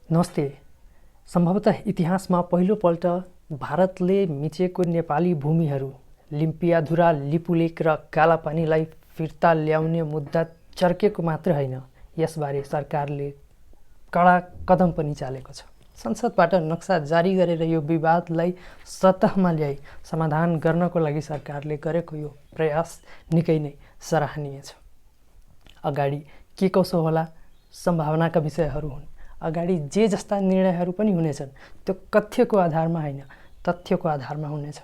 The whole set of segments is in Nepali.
नमस्ते। सम्भवतः इतिहासमा पहिलोपल्ट भारतले मिचेको नेपाली भूमिहरू लिम्पियाधुरा, लिपुलेक र कालापानीलाई फिर्ता ल्याउने मुद्दा चर्केको मात्र होइन, यसबारे सरकारले कडा कदम पनि चालेको छ। संसदबाट नक्सा जारी गरेर यो विवादलाई सतहमा ल्याई समाधान गर्नको लागि सरकारले गरेको यो प्रयास निकै नै सराहनीय छ। अगाडि के कसो होला सम्भावनाका विषयहरू हुन्। अगाडि जे जस्ता निर्णयहरू पनि हुनेछन् त्यो कथ्यको आधारमा होइन, तथ्यको आधारमा हुनेछ।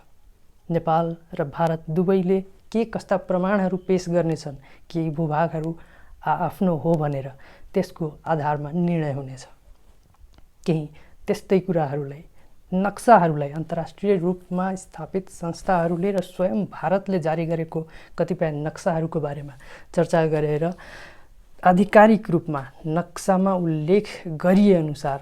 नेपाल र भारत दुवैले के कस्ता प्रमाणहरू पेश गर्नेछन्, केही भूभागहरू आफ्नो हो भनेर त्यसको आधारमा निर्णय हुनेछ। केही त्यस्तै कुराहरूलाई, नक्साहरूलाई अन्तर्राष्ट्रिय रूपमा स्थापित संस्थाहरूले र स्वयं भारतले जारी गरेको कतिपय नक्साहरूको बारेमा चर्चा गरेर आधिकारिक रूपमा नक्सामा उल्लेख गरिए अनुसार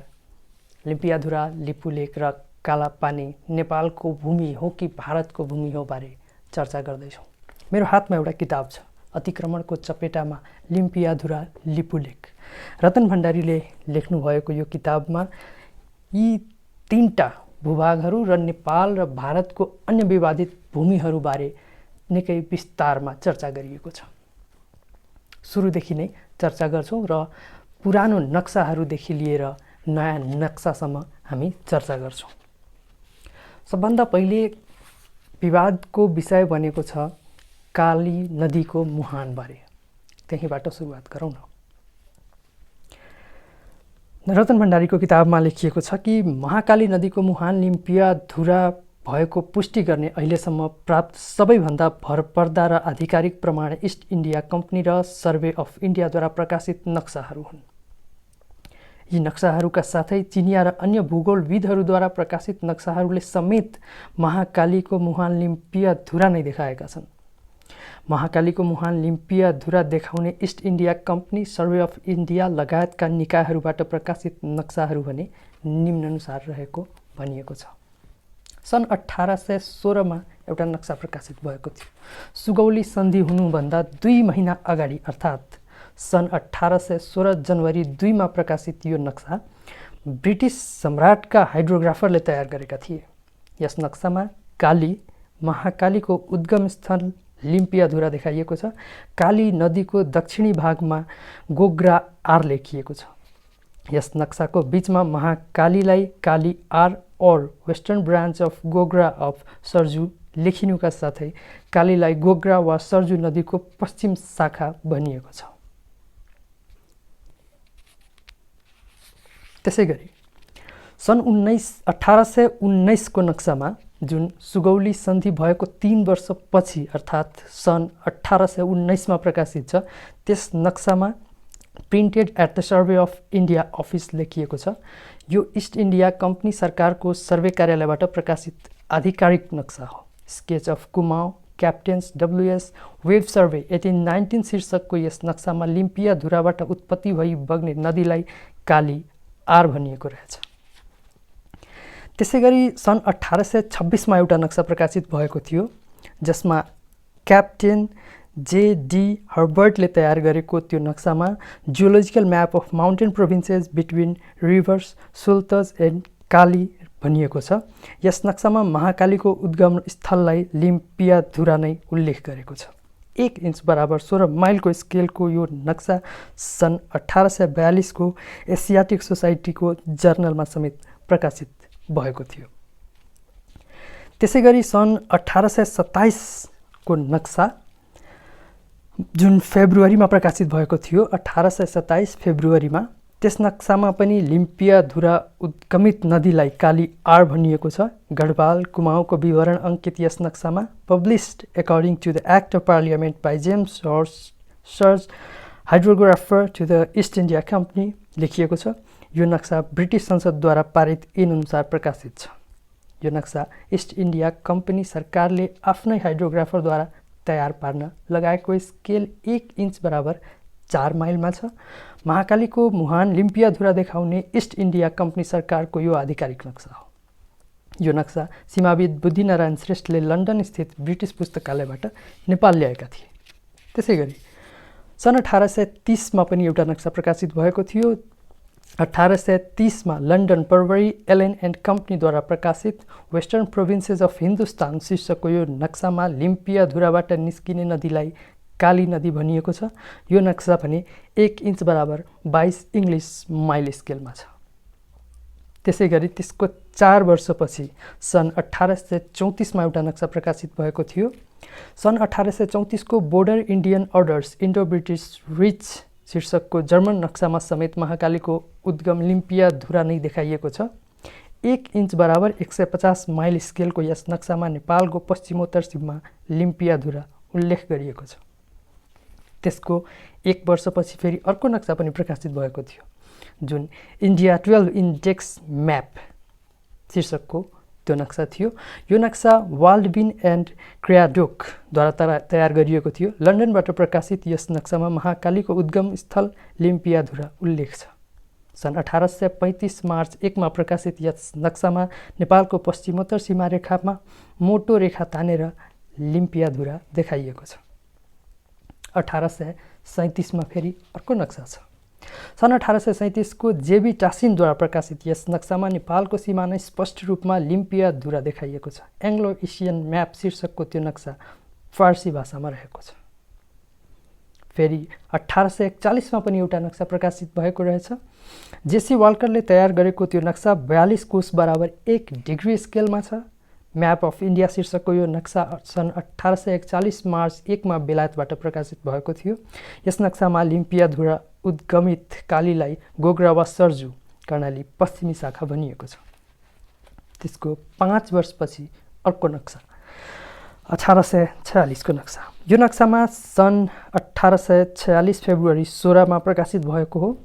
लिम्पियाधुरा, लिपुलेक र कालापानी नेपालको भूमि हो कि भारतको भूमि हो बारे चर्चा गर्दैछौँ। मेरो हातमा एउटा किताब छ, अतिक्रमणको चपेटामा लिम्पियाधुरा, लिपुलेक। रतन भण्डारीले लेख्नुभएको यो किताबमा यी तीनटा भूभागहरू र नेपाल र भारतको अन्य विवादित भूमिहरूबारे निकै विस्तारमा चर्चा गरिएको छ। सुरुदेखि नै चर्चा गर्छौँ र पुरानो नक्साहरूदेखि लिएर नयाँ नक्सासम्म हामी चर्चा गर्छौँ। सबभन्दा पहिले विवादको विषय बनेको छ काली नदीको मुहानबारे। त्यहीँबाट सुरुवात गरौँ न। रतन भण्डारीको किताबमा लेखिएको छ कि महाकाली नदीको मुहान लिम्पियाधुरा भएको पुष्टि गर्ने अहिलेसम्म प्राप्त सबैभन्दा भरपर्दा र आधिकारिक प्रमाण इस्ट इन्डिया कम्पनी र सर्वे अफ इन्डियाद्वारा प्रकाशित नक्साहरू हुन्। यी नक्साहरूका साथै चिनिया र अन्य भूगोलविदहरूद्वारा प्रकाशित नक्साहरूले समेत महाकालीको मुहान लिम्पियाधुरा नै देखाएका छन्। महाकालीको मुहान लिम्पियाधुरा देखाउने east India company, survey of India लगायतका निकायहरूबाट प्रकाशित नक्साहरू भने निम्नानुसार रहेको भनिएको छ। सन् 1816 एउटा नक्सा प्रकाशित भएको थियो। सुगौली सन्धि हुनुभन्दा 2 महिना अगाडि अर्थात् सन् 1816 जनवरी 2 प्रकाशित यो नक्सा ब्रिटिस सम्राटका हाइड्रोग्राफरले तयार गरेका थिए। यस नक्सामा काली, महाकालीको उद्गम स्थल लिम्पियाधुरा देखाइएको छ। काली नदीको दक्षिणी भागमा गोग्रा आर लेखिएको छ। यस नक्साको बीचमा महाकालीलाई काली आर और western branch of Gogra of Sarju लेखिनुका साथै कालीलाई गोग्रा वा सरजू नदीको पश्चिम शाखा भनिएको छ। त्यसैगरी सन् 1819 को नक्सामा जुन सुगौली सन्धि भएको 3 वर्षपछि अर्थात् सन् 1819 प्रकाशित छ, त्यस नक्सामा printed at the survey of India office लेखिएको छ। यो इस्ट इन्डिया कम्पनी सरकारको सर्वे कार्यालयबाट प्रकाशित आधिकारिक नक्सा हो। Sketch of Kumaon, captains W S, Webb survey 1819 शीर्षकको यस नक्सामा लिम्पियाधुराबाट उत्पत्ति भई बग्ने नदीलाई काली आर भनिएको रहेछ। त्यसैगरी सन् 1826 एउटा नक्सा प्रकाशित भएको थियो, जसमा क्याप्टेन जे.डी. हर्बर्टले तयार गरेको त्यो नक्सामा geological map of mountain provinces between rivers Sutlej and Kali भनिएको छ। यस नक्सामा महाकालीको उद्गम स्थललाई लिम्पियाधुरा नै उल्लेख गरेको छ। 1 इन्च बराबर 16 माइलको स्केलको यो नक्सा सन् 1842 को एसियाटिक सोसाइटीको जर्नलमा समेत प्रकाशित भएको थियो। त्यसैगरी सन् 1827 को नक्सा जुन फेब्रुअरीमा प्रकाशित भएको थियो, 1827 फेब्रुअरीमा, त्यस नक्सामा पनि लिम्पियाधुरा उद्गमित नदीलाई काली आर भनिएको छ। गढवाल कुमाऊको विवरण अङ्कित यस नक्सामा published according to the act of parliament by James सर्च hydrographer to the East India Company लेखिएको छ। यो नक्सा ब्रिटिस संसदद्वारा पारित ऐनअनुसार प्रकाशित छ। यो नक्सा इस्ट इन्डिया कम्पनी सरकारले आफ्नै हाइड्रोग्राफरद्वारा तयार पार्न लगाएको स्केल 1 इन्च बराबर 4 माइलमा छ। महाकालीको मुहान लिम्पियाधुरा देखाउने इस्ट इन्डिया कम्पनी सरकारको यो आधिकारिक नक्सा हो। यो नक्सा सीमाविद बुद्धिनारायण श्रेष्ठले लन्डन स्थित ब्रिटिस पुस्तकालयबाट नेपाल ल्याएका थिए। त्यसैगरी सन् 1830 पनि एउटा नक्सा प्रकाशित भएको थियो। 1830 में लन्डन परवरी एलन एन्ड कम्पनीद्वारा प्रकाशित वेस्टर्न प्रोभिन्सेस अफ हिन्दुस्तान शीर्षकको यो नक्सामा लिम्पियाधुराबाट निस्किने नदीलाई काली नदी भनिएको छ। यो नक्सा भने 1 इन्च बराबर 22 इङ्ग्लिस माइल स्केलमा छ। त्यसै गरी त्यसको 4 वर्षपछि सन् 1834 मा एउटा नक्सा प्रकाशित भएको थियो। सन् 1834 को border Indian orders Indo British rich शीर्षकको जर्मन नक्सामा समेत महाकालीको उद्गम लिम्पियाधुरा नै देखाइएको छ। 1 इन्च बराबर 150 माइल स्केलको यस नक्सामा नेपालको पश्चिमोत्तर सीमा लिम्पियाधुरा उल्लेख गरिएको छ। त्यसको 1 वर्षपछि फेरि अर्को नक्सा पनि प्रकाशित भएको थियो, जुन इन्डिया 12 इन्डेक्स म्याप शीर्षकको त्यो नक्सा थियो। यो नक्सा वाल्डबिन एन्ड क्र्याडोकद्वारा तयार गरिएको थियो। लन्डनबाट प्रकाशित यस नक्सामा महाकालीको उद्गम स्थल लिम्पियाधुरा उल्लेख छ। सन् 1835 मार्च 1 मा प्रकाशित यस नक्सामा नेपालको पश्चिमोत्तर सीमा रेखामा मोटो रेखा तानेर लिम्पियाधुरा देखाइएको छ। 1837 मा फेरि अर्को नक्सा छ। सन् 1837 को जेबी टासिनद्वारा प्रकाशित यस नक्सामा नेपालको सिमाना स्पष्ट रूपमा लिम्पियाधुरा देखाइएको छ। एङ्ग्लो एसियन म्याप शीर्षकको त्यो नक्सा फारसी भाषामा रहेको छ। फेरि 1841 मा पनि एउटा नक्सा प्रकाशित भएको रहेछ। जेसी वाल्करले तयार गरेको त्यो नक्सा 42 कोस बराबर 1 डिग्री स्केलमा छ। म्याप अफ इन्डिया शीर्षकको यो नक्सा सन् 1841 मार्च 1 मा बेलायतबाट प्रकाशित भएको थियो। यस नक्सामा लिम्पियाधुरा उद्गमित कालीलाई गोग्रा वा सर्जु कर्णाली पश्चिमी शाखा भनिएको छ। त्यसको 5 वर्षपछि अर्को नक्सा 1846 को नक्सा। यो नक्सामा सन् 1846 फेब्रुअरी 16 मा प्रकाशित भएको हो।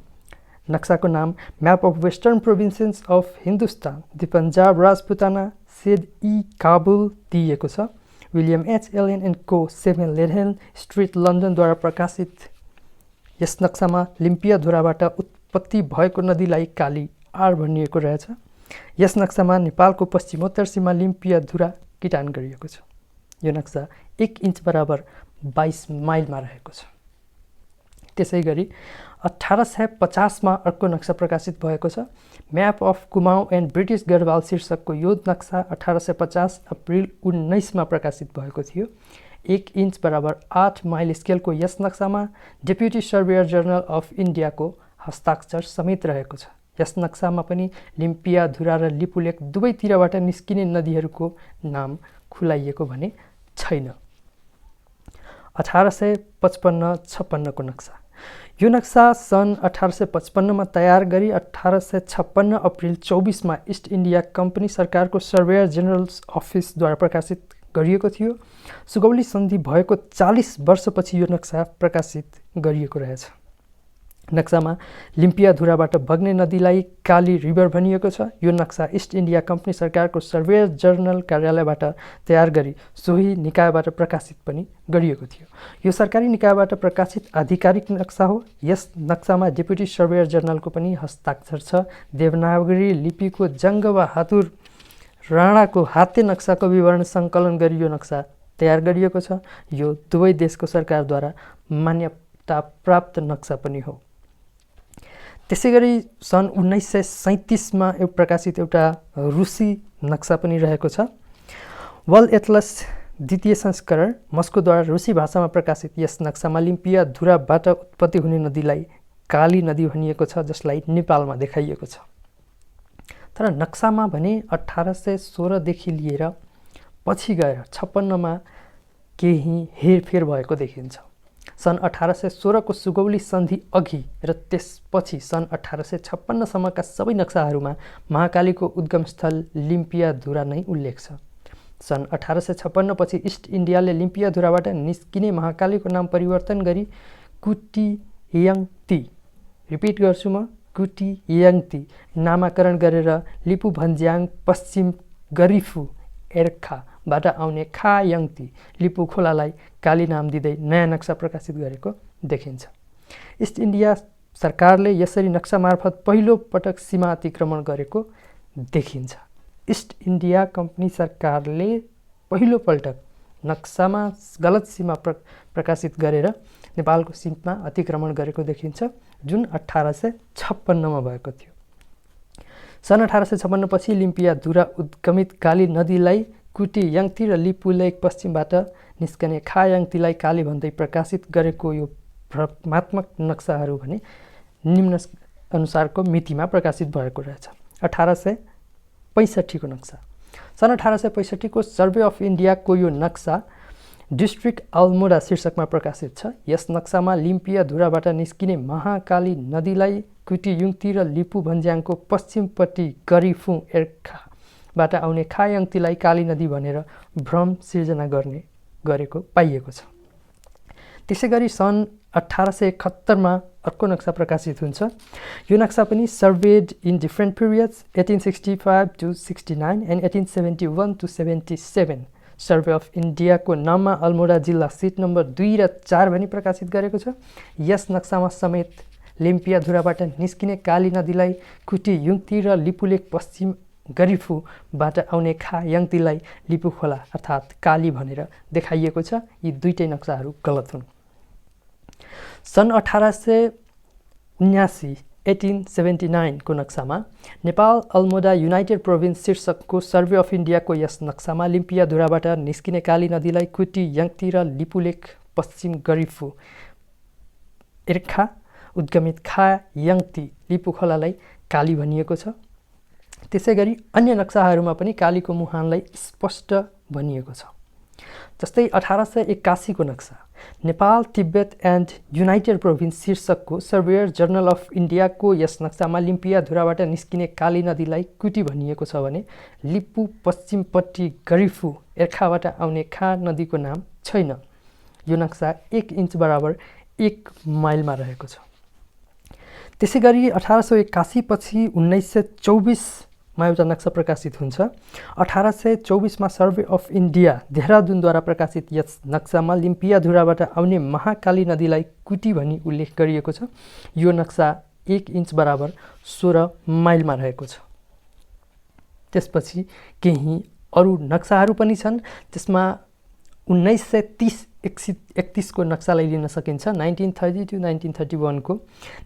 नक्साको नाम map of western provinces of Hindustan the Punjab Rajputana सेड ई काबुल दिइएको छ। विलियम एच एलन एन्ड को 7 लेडहेल स्ट्रिट लन्डनद्वारा प्रकाशित यस नक्सामा लिम्पियाधुराबाट उत्पत्ति भएको नदीलाई काली आर भनिएको रहेछ। यस नक्सामा नेपालको पश्चिमोत्तर सीमा लिम्पियाधुरा किटान गरिएको छ। यो नक्सा 1 इन्च बराबर 22 माइलमा रहेको छ। त्यसै गरी 1850 मा अर्को नक्सा प्रकाशित भएको छ। Map of Kumaon and British Garhwal शीर्षकको यो नक्सा 1850 अप्रिल 19 मा प्रकाशित भएको थियो। 1 इन्च बराबर 8 माइल स्केलको यस नक्सामा डेप्युटी सर्वेयर जनरल अफ इन्डियाको हस्ताक्षर समेत रहेको छ। यस नक्सामा पनि लिम्पियाधुरा र लिपुलेक दुवैतिरबाट निस्किने नदीहरूको नाम खुलाइएको भने छैन। 1855-56 को नक्सा। यो नक्सा सन् 1855 मा तयार गरी 1856 अप्रिल 24 मा इस्ट इन्डिया कम्पनी सरकारको सर्वेयर जनरल्स अफिसद्वारा प्रकाशित गरिएको थियो। सुगौली सन्धि भएको 40 वर्षपछि यो नक्सा प्रकाशित गरिएको रहेछ। नक्सामा लिम्पियाधुराबाट बग्ने नदीलाई काली रिभर भनिएको छ। यो नक्सा इस्ट इन्डिया कम्पनी सरकारको सर्वेयर जर्नल कार्यालयबाट तयार गरी सोही निकायबाट प्रकाशित पनि गरिएको थियो। यो सरकारी निकायबाट प्रकाशित आधिकारिक नक्सा हो। यस नक्सामा डेप्युटी सर्वेयर जर्नलको पनि हस्ताक्षर छ। देवनागरी लिपिको जङ्ग वा हातुर राणाको हाते नक्साको विवरण सङ्कलन गरी यो नक्सा तयार गरिएको छ। यो दुवै देशको सरकारद्वारा मान्यता प्राप्त नक्सा पनि हो। त्यसै गरी सन् 1937 मा प्रकाशित एउटा रुसी नक्सा पनि रहेको छ। वर्ल्ड एटलस द्वितीय संस्करण मस्कोद्वारा रुसी भाषामा प्रकाशित यस नक्सामा लिम्पियाधुराबाट उत्पत्ति हुने नदीलाई काली नदी भनिएको छ, जसलाई नेपालमा देखाइएको छ। तर नक्सामा भने 1816 देखि लिएर पछि गएर 56 मा केही हेरफेर भएको देखिन्छ। सन् 1816 को सुगौली सन्धि अघि र त्यसपछि सन् 1856 सम्मका सबै नक्साहरूमा महाकालीको उद्गम स्थल लिम्पियाधुरा नै उल्लेख छ। सन् 1856 पछि इस्ट इन्डियाले लिम्पियाधुराबाट निस्किने महाकालीको नाम परिवर्तन गरी कुटीयाङ्ती, रिपिट गर्छु म, कुटीयाङ्ती नामाकरण गरेर लिपु भन्ज्याङ पश्चिम गरिफु एर्खाबाट आउने खायाङ्ती लिपु खोलालाई काली नाम दिँदै नयाँ नक्सा प्रकाशित गरेको देखिन्छ। इस्ट इन्डिया सरकारले यसरी नक्सा मार्फत पहिलो पटक सीमा अतिक्रमण गरेको देखिन्छ। इस्ट इन्डिया कम्पनी सरकारले पहिलो पल्ट नक्सामा गलत सीमा प्रकाशित गरेर नेपालको सीमा अतिक्रमण गरेको देखिन्छ, जुन 1856 मा भएको थियो। सन् 1856 पछि लिम्पियाधुरा उद्गमित काली नदीलाई कुटी याङ्ती र लिपुलेक पश्चिमबाट निस्कने खा याङ्तीलाई काली भन्दै प्रकाशित गरेको यो भ्रमात्मक नक्साहरू भने निम्न अनुसारको मितिमा प्रकाशित भएको रहेछ। 1865 को नक्सा। सन् 1865 को सर्वे अफ इन्डियाको यो नक्सा डिस्ट्रिक्ट अल्मोडा शीर्षकमा प्रकाशित छ। यस नक्सामा लिम्पियाधुराबाट निस्किने महाकाली नदीलाई कुटी युङ्ती र लिपु भन्ज्याङको पश्चिमपट्टि गरिफु एर्खाबाट आउने खा याङ्तीलाई काली नदी भनेर भ्रम सिर्जना गरेको पाइएको छ। त्यसै गरी सन् 1871 मा अर्को नक्सा प्रकाशित हुन्छ। यो नक्सा पनि served in different periods 1865 to 69 and 1871 to 77 survey of इन्डियाको नाममा अल्मोडा जिल्ला सिट नम्बर 2 र 4 भनी प्रकाशित गरेको छ। यस नक्सामा समेत लिम्पियाधुराबाट निस्किने काली नदीलाई कुटी युङ्ती र लिपुलेक पश्चिम गरिफुबाट आउने खा याङ्तीलाई लिपु खोला अर्थात् काली भनेर देखाइएको छ। यी दुईटै नक्साहरू गलत हुन्। सन् 1879 को नक्सामा नेपाल अल्मोडा युनाइटेड प्रोभिन्स शीर्षकको सर्वे अफ इन्डियाको यस नक्सामा लिम्पियाधुराबाट निस्किने काली नदीलाई कुटी याङ्ती र लिपुलेक पश्चिम गरिफु एर्खा उद्गमित खा याङ्ती लिपु खोलालाई काली भनिएको छ। त्यसै गरी अन्य नक्साहरूमा पनि कालीको मुहानलाई स्पष्ट भनिएको छ। जस्तै 1881 को नक्सा Nepal Tibet and United province शीर्षकको सर्वेयर जर्नल अफ इन्डियाको यस नक्सामा लिम्पियाधुराबाट निस्किने काली नदीलाई कुटी भनिएको छ भने लिपु पश्चिमपट्टि गरिफु एर्खाबाट आउने खा नदीको नाम छैन। यो नक्सा 1 इन्च बराबर 1 माइलमा रहेको छ। त्यसै गरी 1881 पछि 1924 मा एउटा नक्सा प्रकाशित हुन्छ। 1824 मा सर्वे अफ इन्डिया देहरादुनद्वारा प्रकाशित यस नक्सामा लिम्पियाधुराबाट आउने महाकाली नदीलाई कुटी भनी उल्लेख गरिएको छ। यो नक्सा 1 इन्च बराबर 16 माइलमा रहेको छ। त्यसपछि केही अरू नक्साहरू पनि छन्, त्यसमा 1930-31 को नक्सालाई लिन सकिन्छ। 1930 to 1931 को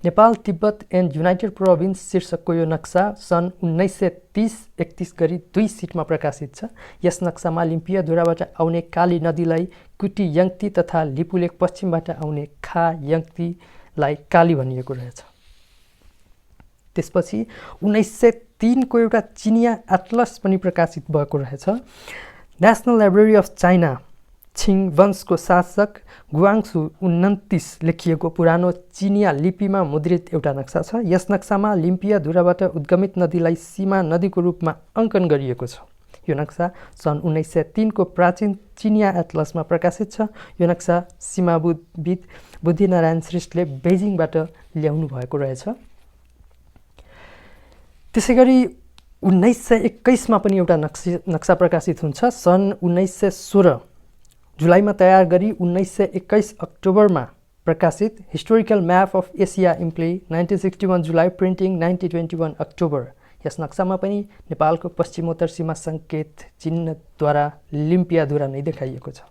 Nepal Tibet and United province शीर्षकको यो नक्सा सन् 1930-31 गरी 2 सिटमा प्रकाशित छ। यस नक्सामा लिम्पियाधुराबाट आउने काली नदीलाई कुटी याङ्ती तथा लिपुलेक पश्चिमबाट आउने खा याङ्तीलाई काली भनिएको रहेछ। त्यसपछि 1903 को एउटा चिनिया एटलस पनि प्रकाशित भएको रहेछ। नेसनल लाइब्रेरी अफ चाइना छिङ वंशको शासक गुआङसु 29 लेखिएको पुरानो चिनिया लिपिमा मुद्रित एउटा नक्सा छ। यस नक्सामा लिम्पियाधुराबाट उद्गमित नदीलाई सीमा नदीको रूपमा अङ्कन गरिएको छ। यो नक्सा सन् 1903 को प्राचीन चिनिया एटलसमा प्रकाशित छ। यो नक्सा सीमाविद बुद्धिनारायण श्रेष्ठले बेजिङबाट ल्याउनु भएको रहेछ। त्यसै गरी 1921 मा पनि एउटा नक्सा प्रकाशित हुन्छ। सन् 1916 जुलाईमा तयार गरी 1921 अक्टोबरमा प्रकाशित हिस्टोरिकल म्याप अफ एसिया इम्प्ले 1961 जुलाई प्रिन्टिङ 1921 अक्टोबर। यस नक्सामा पनि नेपालको पश्चिमोत्तर सीमा सङ्केत चिन्हद्वारा लिम्पियाधुरा नै देखाइएको छ।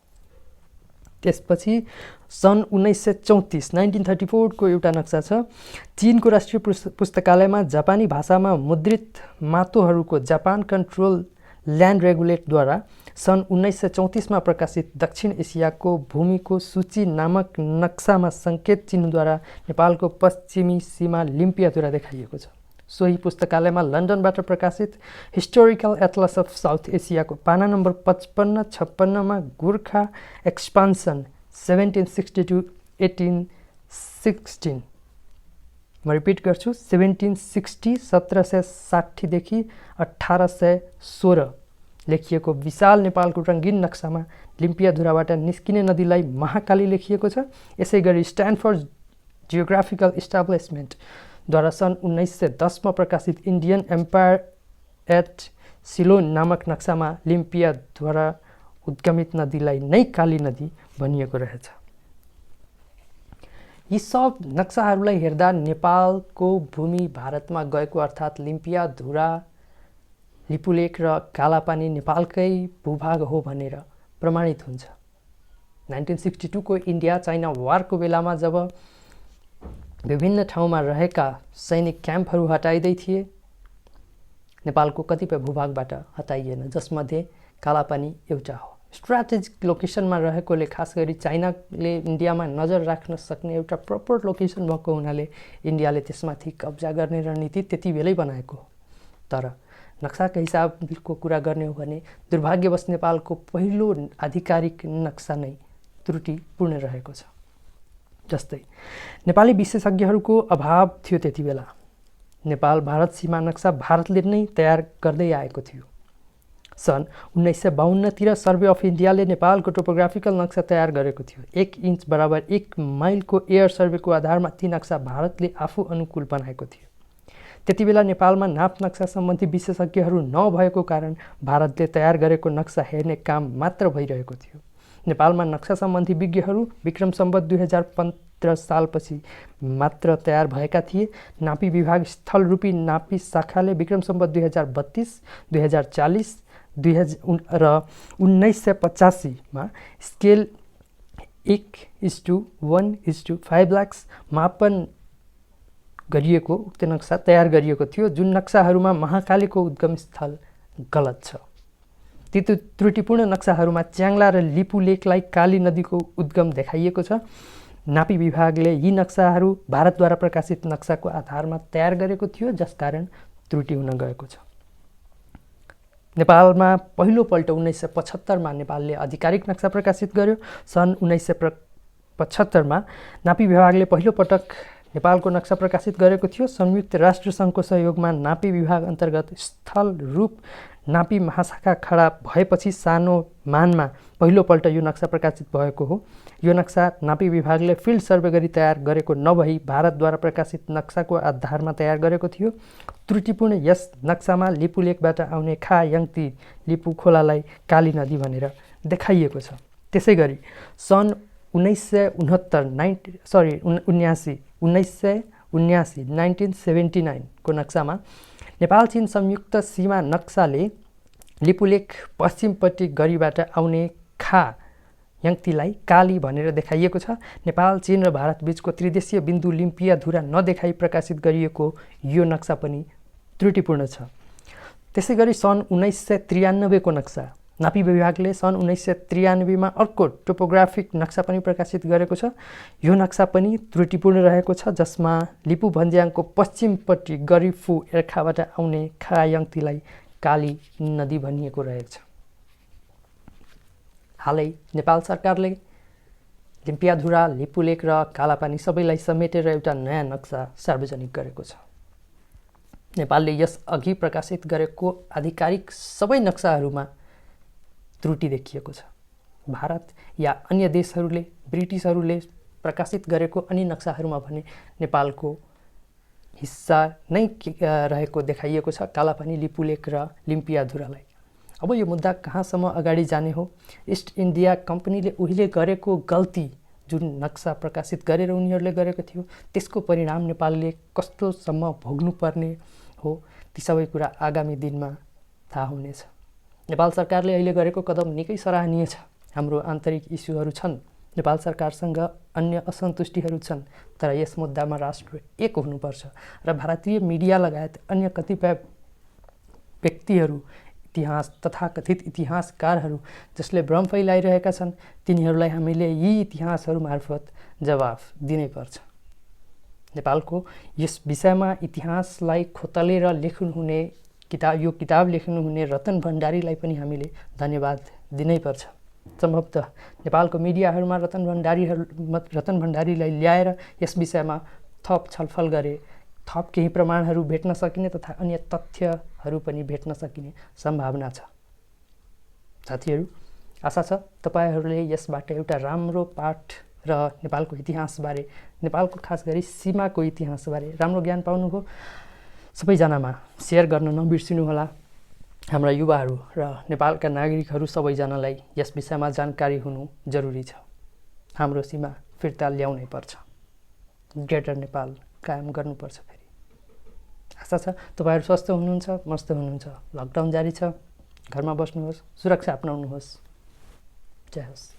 त्यसपछि सन् 1934 को एउटा नक्सा छ। चीनको राष्ट्रिय पुस्तकालयमा जापानी भाषामा मुद्रित मातोहरूको जापान कन्ट्रोल ल्यान्ड रेगुलेटद्वारा सन् 1934 मा प्रकाशित दक्षिण एसियाको भूमिको सूची नामक नक्सामा सङ्केत चिन्हद्वारा नेपालको पश्चिमी सीमा लिम्पियाधुरा देखाइएको छ। सोही पुस्तकालयमा लन्डनबाट प्रकाशित हिस्टोरिकल एटलस अफ साउथ एसियाको पाना नम्बर 55-56 मा गोर्खा एक्सपान्सन 1760 to 1816 म रिपिट गर्छु 1760 देखि 1816 लेखिएको विशाल नेपालको रङ्गीन नक्सामा लिम्पियाधुराबाट निस्किने नदीलाई महाकाली लेखिएको छ। यसै गरी स्ट्यानफोर्ड जियोग्राफिकल इस्टाब्लिसमेन्टद्वारा सन् 1910 मा प्रकाशित इन्डियन एम्पायर एट सिलोन नामक नक्सामा लिम्पियाधुरा उद्गमित नदीलाई नै काली नदी भनिएको रहेछ। यी सब नक्साहरूलाई हेर्दा नेपालको भूमि भारतमा गएको अर्थात् लिम्पियाधुरा लिपुलेक र कालापानी नेपालकै भूभाग हो भनेर प्रमाणित हुन्छ। 1962 को इन्डिया चाइना वारको बेलामा जब विभिन्न ठाउँमा रहेका सैनिक क्याम्पहरू हटाइदै थिए, नेपालको कतिपय भूभागबाट हटाइएन, जसमध्ये कालापानी एउटा हो। स्ट्राटेजिक लोकेसनमा रहेकोले, खास गरी चाइनाले इन्डियामा नजर राख्न सक्ने एउटा प्रपर लोकेसन भएको हुनाले इन्डियाले त्यसमाथि कब्जा गर्ने रणनीति त्यति बेलै बनाएको हो। तर नक्साको हिसाबको कुरा गर्ने हो भने दुर्भाग्यवश नेपालको पहिलो आधिकारिक नक्सा नै त्रुटिपूर्ण रहेको छ। जस्तै नेपाली विशेषज्ञहरूको अभाव थियो त्यति बेला। नेपाल भारत सीमा नक्सा भारतले नै तयार गर्दै आएको थियो। सन् 1952 तिर सर्वे अफ इन्डियाले नेपालको टोपोग्राफिकल नक्सा तयार गरेको थियो। 1 इन्च बराबर 1 माइलको एयर सर्वेको आधारमा ती नक्सा भारतले आफू अनुकूल बनाएको थियो। त्यति बेला नेपालमा नाप नक्सा सम्बन्धी विशेषज्ञहरू नभएको कारण भारतले तयार गरेको नक्सा हेर्ने काम मात्र भइरहेको थियो। नेपालमा नक्सा सम्बन्धी विज्ञहरू विक्रम सम्वत 2015 सालपछि मात्र तयार भएका थिए। नापी विभाग स्थल रूपी नापी शाखाले विक्रम सम्वत 2032, 2040 र 1985मा स्केल 1:1:5 लाख मापन गरिएको उक्त नक्सा तयार गरिएको थियो, जुन नक्साहरूमा महाकालीको उद्गम स्थल गलत छ। ती त्रुटिपूर्ण नक्साहरूमा च्याङ्ला र लिपु लेकलाई काली नदीको उद्गम देखाइएको छ। नापी विभागले यी नक्साहरू भारतद्वारा प्रकाशित नक्साको आधारमा तयार गरेको थियो, जसकारण त्रुटि हुन गएको छ। नेपालमा पहिलोपल्ट 1975मा नेपालले आधिकारिक नक्सा प्रकाशित गर्यो। सन् 1975मा नापी विभागले पहिलोपटक नेपालको नक्सा प्रकाशित गरेको थियो। संयुक्त राष्ट्र सङ्घको सहयोगमा नापी विभाग अन्तर्गत स्थल रूप नापी महाशाखा खडा भएपछि सानो मानमा पहिलोपल्ट यो नक्सा प्रकाशित भएको हो। यो नक्सा नापी विभागले फिल्ड सर्वे गरी तयार गरेको नभई भारतद्वारा प्रकाशित नक्साको आधारमा तयार गरेको थियो। त्रुटिपूर्ण यस नक्सामा लिपु लेकबाट आउने खा यङ्ती लिपु खोलालाई काली नदी भनेर देखाइएको छ। त्यसै गरी सन् 1979 को नक्सामा नेपाल चीन संयुक्त सीमा नक्साले लिपुलेक पश्चिमपट्टि गरीबाट आउने खा यङ्तीलाई काली भनेर देखाइएको छ। नेपाल चीन र भारत बीचको त्रिदेशीय बिन्दु लिम्पिया धुरा नदेखाई प्रकाशित गरिएको यो नक्सा पनि त्रुटिपूर्ण छ। त्यसै गरी सन् 1993 को नक्सा नापी विभागले सन् 1993 मा अर्को टोपोग्राफिक नक्सा पनि प्रकाशित गरेको छ। यो नक्सा पनि त्रुटिपूर्ण रहेको छ, जसमा लिपु भन्ज्याङको पश्चिमपट्टि गरिफु एर्खाबाट आउने खा यङ्तीलाई काली नदी भनिएको रहेको छ। हालै नेपाल सरकारले लिम्पियाधुरा, लिपुलेक र कालापानी सबैलाई समेटेर एउटा नयाँ नक्सा सार्वजनिक गरेको छ। नेपालले यस अघि प्रकाशित गरेको आधिकारिक सबै नक्साहरूमा त्रुटि देखिएको छ। भारत या अन्य देशहरूले, ब्रिटिसहरूले प्रकाशित गरेको अन्य नक्साहरूमा भने नेपालको हिस्सा नै रहेको देखाइएको छ, कालापानी, लिपुलेक र लिम्पियाधुरालाई। अब यो मुद्दा कहाँसम्म अगाडि जाने हो? इस्ट इन्डिया कम्पनीले उहिले गरेको गल्ती, जुन नक्सा प्रकाशित गरेर उनीहरूले गरेको थियो, त्यसको परिणाम नेपालले कस्तोसम्म भोग्नुपर्ने हो, ती सबै कुरा आगामी दिनमा थाहा हुनेछ। नेपाल सरकारले अहिले गरेको कदम निकै सराहनीय छ। हाम्रो आन्तरिक इस्युहरू छन्, नेपाल सरकारसँग अन्य असन्तुष्टिहरू छन्, तर यस मुद्दामा राष्ट्र एक हुनुपर्छ र भारतीय मिडिया लगायत अन्य कतिपय व्यक्तिहरू, इतिहास तथाकथित इतिहासकारहरू जसले भ्रम फैलाइरहेका छन्, तिनीहरूलाई हामीले यी इतिहासहरू मार्फत जवाफ दिनैपर्छ। नेपालको यस विषयमा इतिहासलाई खोतलेर लेख्नुहुने यो किताब लेख्नुहुने रतन भण्डारीलाई पनि हामीले धन्यवाद दिनैपर्छ। सम्भवतः नेपालको मिडियाहरूमा रतन भण्डारीलाई ल्याएर यस विषयमा थप छलफल गरे थप केही प्रमाणहरू भेट्न सकिने तथा अन्य तथ्यहरू पनि भेट्न सकिने सम्भावना छ। साथीहरू, आशा छ तपाईहरूले यसबाट एउटा राम्रो पाठ र नेपालको इतिहासबारे, नेपालको खास गरी सीमाको इतिहासबारे राम्रो ज्ञान पाउनुभयो। सबैजनामा सेयर गर्न नबिर्सिनुहोला। हाम्रा युवाहरू र नेपालका नागरिकहरू सबैजनालाई यस विषयमा जानकारी हुनु जरुरी छ। हाम्रो सीमा फिर्ता ल्याउनै पर्छ। ग्रेटर नेपाल कायम गर्नुपर्छ। फेरि आशा छ तपाईहरू स्वस्थ हुनुहुन्छ, मस्त हुनुहुन्छ। लकडाउन जारी छ, घरमा बस्नुहोस्, सुरक्षा अपनाउनुहोस्। जय होस्।